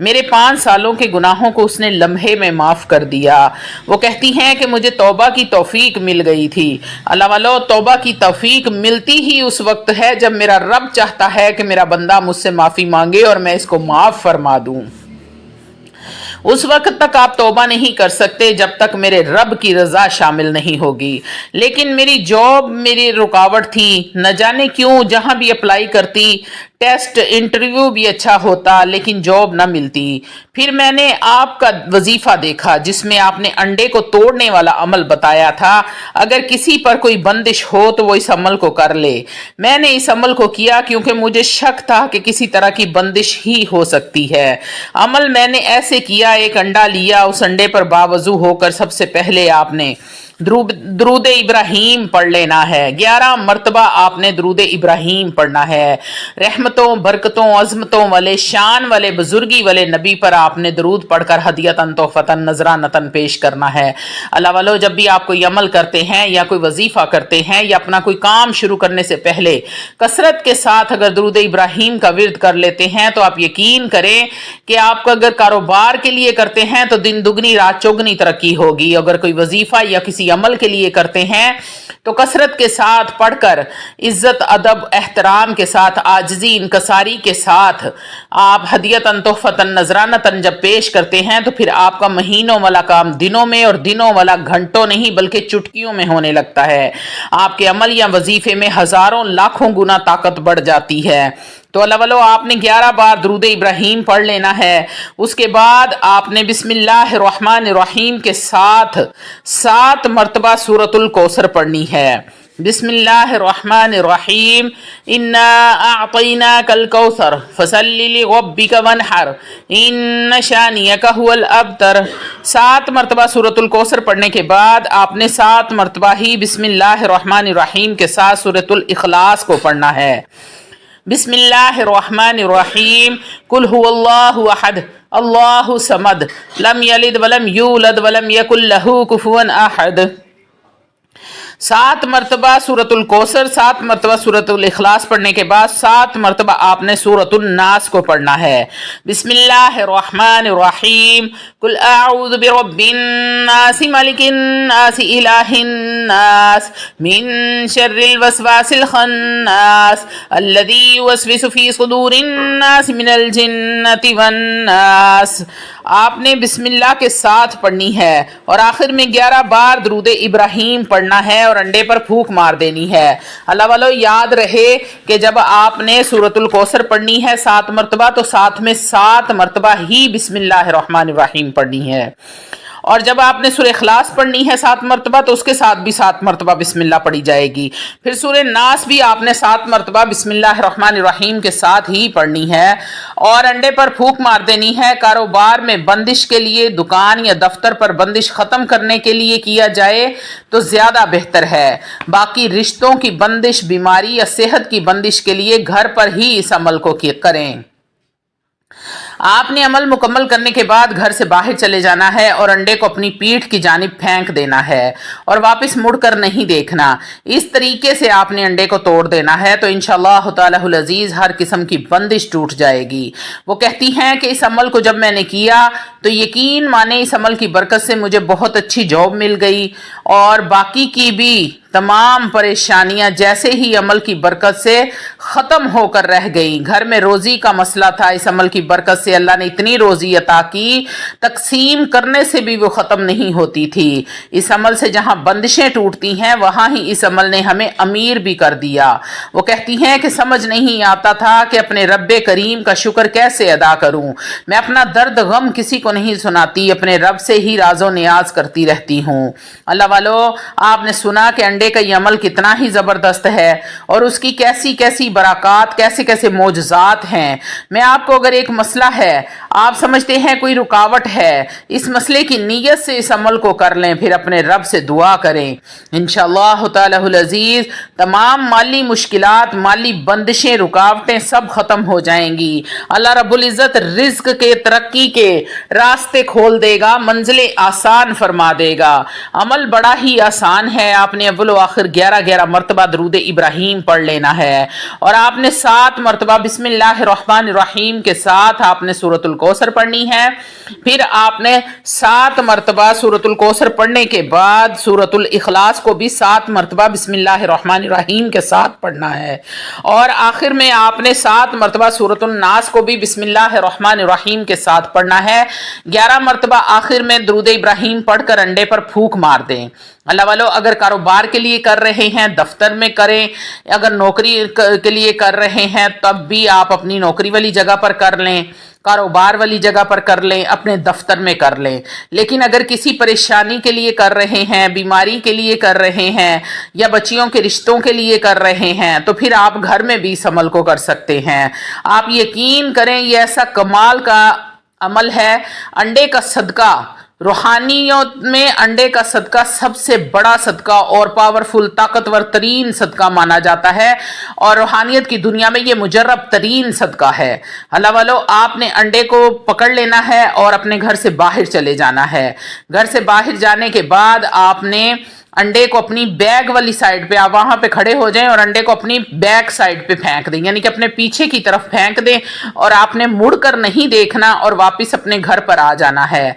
میرے 5 سالوں کے گناہوں کو اس نے لمحے میں معاف کر دیا۔ وہ کہتی ہیں کہ مجھے توبہ کی توفیق مل گئی تھی۔ اللہ والو، توبہ کی توفیق ملتی ہی اس وقت ہے جب میرا رب چاہتا ہے کہ میرا بندہ مجھ سے معافی مانگے اور میں اس کو معاف فرما دوں۔ اس وقت تک آپ توبہ نہیں کر سکتے جب تک میرے رب کی رضا شامل نہیں ہوگی۔ لیکن میری جاب میری رکاوٹ تھی، نہ جانے کیوں جہاں بھی اپلائی کرتی، ٹیسٹ انٹرویو بھی اچھا ہوتا لیکن جاب نہ ملتی۔ پھر میں نے آپ کا وظیفہ دیکھا جس میں آپ نے انڈے کو توڑنے والا عمل بتایا تھا۔ اگر کسی پر کوئی بندش ہو تو وہ اس عمل کو کر لے۔ میں نے اس عمل کو کیا کیونکہ مجھے شک تھا کہ کسی طرح کی بندش ہی ہو سکتی ہے۔ عمل میں نے ایسے کیا، ایک انڈا لیا، اس انڈے پر باوضو ہو کر سب سے پہلے آپ نے درود ابراہیم پڑھ لینا ہے۔ 11 مرتبہ آپ نے درود ابراہیم پڑھنا ہے۔ رحمتوں، برکتوں، عظمتوں والے، شان والے، بزرگی والے نبی پر آپ نے درود پڑھ کر ہدیتاً تحفتاً نذرانتاً پیش کرنا ہے۔ اللہ والو، جب بھی آپ کوئی عمل کرتے ہیں یا کوئی وظیفہ کرتے ہیں یا اپنا کوئی کام شروع کرنے سے پہلے کثرت کے ساتھ اگر درود ابراہیم کا ورد کر لیتے ہیں تو آپ یقین کریں کہ آپ کا اگر کاروبار کے لیے کرتے ہیں تو دن دگنی رات چوگنی ترقی ہوگی۔ اگر کوئی وظیفہ یا کسی عمل کے لیے کرتے ہیں تو کثرت کے ساتھ پڑھ کر عزت ادب احترام کے ساتھ عاجزی انکساری کے ساتھ آپ ہدیتاً تحفتاً نذرانتاً جب پیش کرتے ہیں تو پھر آپ کا مہینوں والا کام دنوں میں اور دنوں والا گھنٹوں نہیں بلکہ چٹکیوں میں ہونے لگتا ہے۔ آپ کے عمل یا وظیفے میں ہزاروں لاکھوں گنا طاقت بڑھ جاتی ہے۔ تو اللہ والو، آپ نے 11 بار درود ابراہیم پڑھ لینا ہے۔ اس کے بعد آپ نے بسم اللہ الرحمن الرحیم کے ساتھ 7 مرتبہ سورۃ الکوثر پڑھنی ہے۔ بسم اللہ الرحمن الرحیم، انا اعطیناک الکوثر فصل لربک وانحر ان شانئک ھو الابتر۔ 7 مرتبہ سورۃ الکوثر پڑھنے کے بعد آپ نے 7 مرتبہ ہی بسم اللہ الرحمن الرحیم کے ساتھ سورۃ الاخلاص کو پڑھنا ہے۔ بسم اللہ الرحمن الرحیم، قل هو اللہ احد اللہ صمد لم یلد ولم یولد ولم یکن لہ کفوا احد۔ 7 مرتبہ سورۃ الکوثر، 7 مرتبہ سورۃ الاخلاص پڑھنے کے بعد 7 مرتبہ آپ نے سورۃ الناس کو پڑھنا ہے۔ بسم اللہ الرحمن الرحیم، قل اعوذ برب الناس ملک الناس الہ الناس من شر الوسواس الخناس الذی یوسوس فی صدور الناس من الجنۃ والناس۔ آپ نے بسم اللہ کے ساتھ پڑھنی ہے اور آخر میں 11 بار درود ابراہیم پڑھنا ہے اور انڈے پر پھونک مار دینی ہے۔ اللہ والو، یاد رہے کہ جب آپ نے سورۃ الکوثر پڑھنی ہے 7 مرتبہ تو ساتھ میں 7 مرتبہ ہی بسم اللہ الرحمن الرحیم پڑھنی ہے، اور جب آپ نے سورہ اخلاص پڑھنی ہے 7 مرتبہ تو اس کے ساتھ بھی 7 مرتبہ بسم اللہ پڑھی جائے گی۔ پھر سورہ ناس بھی آپ نے 7 مرتبہ بسم اللہ الرحمن الرحیم کے ساتھ ہی پڑھنی ہے اور انڈے پر پھونک مار دینی ہے۔ کاروبار میں بندش کے لیے، دکان یا دفتر پر بندش ختم کرنے کے لیے کیا جائے تو زیادہ بہتر ہے۔ باقی رشتوں کی بندش، بیماری یا صحت کی بندش کے لیے گھر پر ہی اس عمل کو کریں۔ آپ نے عمل مکمل کرنے کے بعد گھر سے باہر چلے جانا ہے اور انڈے کو اپنی پیٹھ کی جانب پھینک دینا ہے اور واپس مڑ کر نہیں دیکھنا۔ اس طریقے سے آپ نے انڈے کو توڑ دینا ہے تو انشاءاللہ تعالی العزیز ہر قسم کی بندش ٹوٹ جائے گی۔ وہ کہتی ہیں کہ اس عمل کو جب میں نے کیا تو یقین مانے اس عمل کی برکت سے مجھے بہت اچھی جاب مل گئی اور باقی کی بھی تمام پریشانیاں جیسے ہی عمل کی برکت سے ختم ہو کر رہ گئیں۔ گھر میں روزی کا مسئلہ تھا، اس عمل کی برکت سے اللہ نے اتنی روزی عطا کی، تقسیم کرنے سے بھی وہ ختم نہیں ہوتی تھی۔ اس عمل سے جہاں بندشیں ٹوٹتی ہیں وہاں ہی اس عمل نے ہمیں امیر بھی کر دیا۔ وہ کہتی ہیں کہ سمجھ نہیں آتا تھا کہ اپنے رب کریم کا شکر کیسے ادا کروں۔ میں اپنا درد غم کسی کو نہیں سناتی، اپنے رب سے ہی راز و نیاز کرتی رہتی ہوں۔ اللہ والو، آپ نے سنا کہ انڈے کا یہ عمل کتنا ہی زبردست ہے اور اس کی کیسی کیسی برکات، کیسے کیسے معجزات ہیں۔ میں آپ کو اگر ایک مسئلہ ہے، آپ سمجھتے ہیں کوئی رکاوٹ ہے، اس مسئلے کی نیت سے اس عمل کو کر لیں، پھر اپنے رب سے دعا کریں، انشاءاللہ تعالی العزیز تمام مالی مشکلات، مالی بندشیں، رکاوٹیں سب ختم ہو جائیں گی۔ اللہ رب العزت رزق کے، ترقی کے راستے کھول دے گا، منزلیں آسان فرما دے گا۔ عمل بڑا ہی آسان ہے، آپ نے اول و آخر 11 مرتبہ درود ابراہیم پڑھ لینا ہے، اور آپ نے 7 مرتبہ بسم اللہ الرحمن الرحیم کے ساتھ آپ نے سورۃ الکوثر پڑھنی ہے۔ پھر آپ نے 7 مرتبہ سورۃ الکوثر پڑھنے کے بعد سورۃ الاخلاص کو بھی 7 مرتبہ بسم اللہ الرحمن الرحیم کے ساتھ پڑھنا ہے، اور آخر میں آپ نے 7 مرتبہ سورۃ الناس کو بھی بسم اللہ الرحمن الرحیم کے ساتھ پڑھنا ہے۔ 11 مرتبہ آخر میں درود ابراہیم پڑھ کر انڈے پر پھونک مار دیں۔ اللہ والو، اگر کاروبار کے لیے کر رہے ہیں دفتر میں کریں، اگر نوکری کے لیے کر رہے ہیں تب بھی آپ اپنی نوکری والی جگہ پر کر لیں، کاروبار والی جگہ پر کر لیں، اپنے دفتر میں کر لیں۔ لیکن اگر کسی پریشانی کے لیے کر رہے ہیں، بیماری کے لیے کر رہے ہیں، یا بچیوں کے رشتوں کے لیے کر رہے ہیں، تو پھر آپ گھر میں بھی اس عمل کو کر سکتے ہیں۔ آپ یقین کریں یہ ایسا کمال کا عمل ہے۔ انڈے کا صدقہ، روحانیت میں انڈے کا صدقہ سب سے بڑا صدقہ اور پاورفل، طاقتور ترین صدقہ مانا جاتا ہے، اور روحانیت کی دنیا میں یہ مجرب ترین صدقہ ہے۔ اللہ والو، آپ نے انڈے کو پکڑ لینا ہے اور اپنے گھر سے باہر چلے جانا ہے۔ گھر سے باہر جانے کے بعد آپ نے انڈے کو اپنی بیگ والی سائڈ پہ، آپ وہاں پہ کھڑے ہو جائیں اور انڈے کو اپنی بیک سائڈ پہ پھینک دیں، یعنی کہ اپنے پیچھے کی طرف پھینک دیں، اور آپ نے مڑ کر نہیں دیکھنا اور واپس اپنے گھر پر آ جانا ہے۔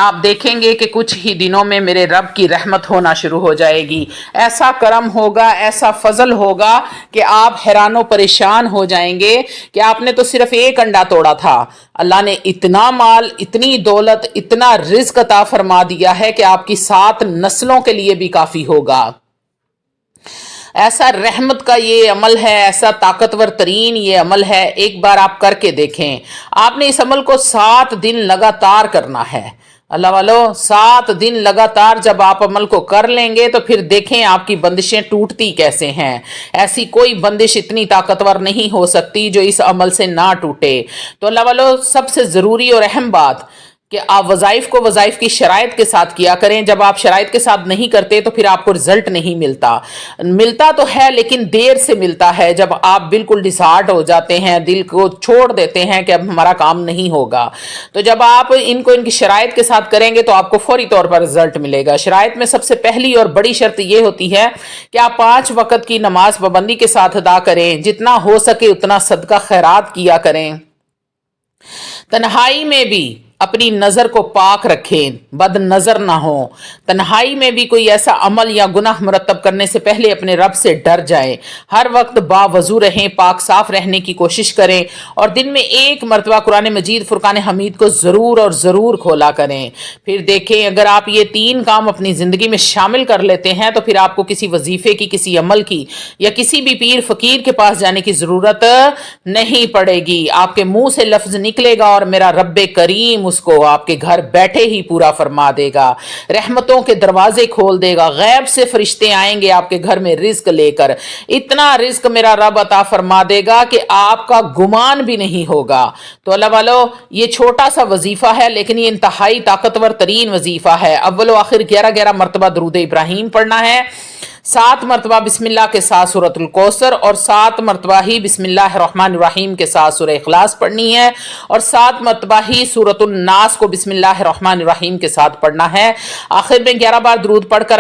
آپ دیکھیں گے کہ کچھ ہی دنوں میں میرے رب کی رحمت ہونا شروع ہو جائے گی، ایسا کرم ہوگا، ایسا فضل ہوگا کہ آپ حیران و پریشان ہو جائیں گے کہ آپ نے تو صرف ایک انڈا توڑا تھا، اللہ نے اتنا مال، اتنی دولت، اتنا رزق عطا فرما دیا ہے کہ آپ کی 7 نسلوں کے لیے بھی کافی ہوگا۔ ایسا رحمت کا یہ عمل ہے، ایسا طاقتور ترین یہ عمل ہے، ایک بار آپ کر کے دیکھیں۔ آپ نے اس عمل کو 7 دن لگاتار کرنا ہے۔ اللہ والو، 7 دن لگاتار جب آپ عمل کو کر لیں گے تو پھر دیکھیں آپ کی بندشیں ٹوٹتی کیسے ہیں۔ ایسی کوئی بندش اتنی طاقتور نہیں ہو سکتی جو اس عمل سے نہ ٹوٹے۔ تو اللہ والو، سب سے ضروری اور اہم بات کہ آپ وظائف کو وظائف کی شرائط کے ساتھ کیا کریں۔ جب آپ شرائط کے ساتھ نہیں کرتے تو پھر آپ کو رزلٹ نہیں ملتا تو ہے لیکن دیر سے ملتا ہے، جب آپ بالکل ڈسہارٹ ہو جاتے ہیں، دل کو چھوڑ دیتے ہیں کہ اب ہمارا کام نہیں ہوگا۔ تو جب آپ ان کی شرائط کے ساتھ کریں گے تو آپ کو فوری طور پر رزلٹ ملے گا۔ شرائط میں سب سے پہلی اور بڑی شرط یہ ہوتی ہے کہ آپ 5 وقت کی نماز پابندی کے ساتھ ادا کریں، جتنا ہو سکے اتنا صدقہ خیرات کیا کریں، تنہائی میں بھی اپنی نظر کو پاک رکھیں، بد نظر نہ ہو، تنہائی میں بھی کوئی ایسا عمل یا گناہ مرتب کرنے سے پہلے اپنے رب سے ڈر جائیں، ہر وقت باوضو رہیں، پاک صاف رہنے کی کوشش کریں، اور دن میں 1 مرتبہ قرآن مجید فرقان حمید کو ضرور اور ضرور کھولا کریں۔ پھر دیکھیں اگر آپ یہ 3 کام اپنی زندگی میں شامل کر لیتے ہیں تو پھر آپ کو کسی وظیفے کی، کسی عمل کی، یا کسی بھی پیر فقیر کے پاس جانے کی ضرورت نہیں پڑے گی۔ آپ کے منہ سے لفظ نکلے گا اور میرا رب کریم اس کو آپ کے گھر بیٹھے ہی پورا فرما دے گا، رحمتوں کے دروازے کھول دے گا، غیب سے فرشتے آئیں گے آپ کے گھر میں رزق لے کر، اتنا رزق میرا رب عطا فرما دے گا کہ آپ کا گمان بھی نہیں ہوگا۔ تو اللہ والو، یہ چھوٹا سا وظیفہ ہے لیکن یہ انتہائی طاقتور ترین وظیفہ ہے۔ اول و آخر 11 مرتبہ درود ابراہیم پڑھنا ہے، 7 مرتبہ بسم اللہ کے ساتھ سورۃ الکوثر، اور 7 مرتبہ ہی بسم اللہ الرحمن الرحیم کے ساتھ سورہ اخلاص پڑھنی ہے، اور 7 مرتبہ ہی سورۃ الناس کو بسم اللہ الرحمن الرحیم کے ساتھ پڑھنا ہے۔ آخر میں 11 بار درود پڑھ کر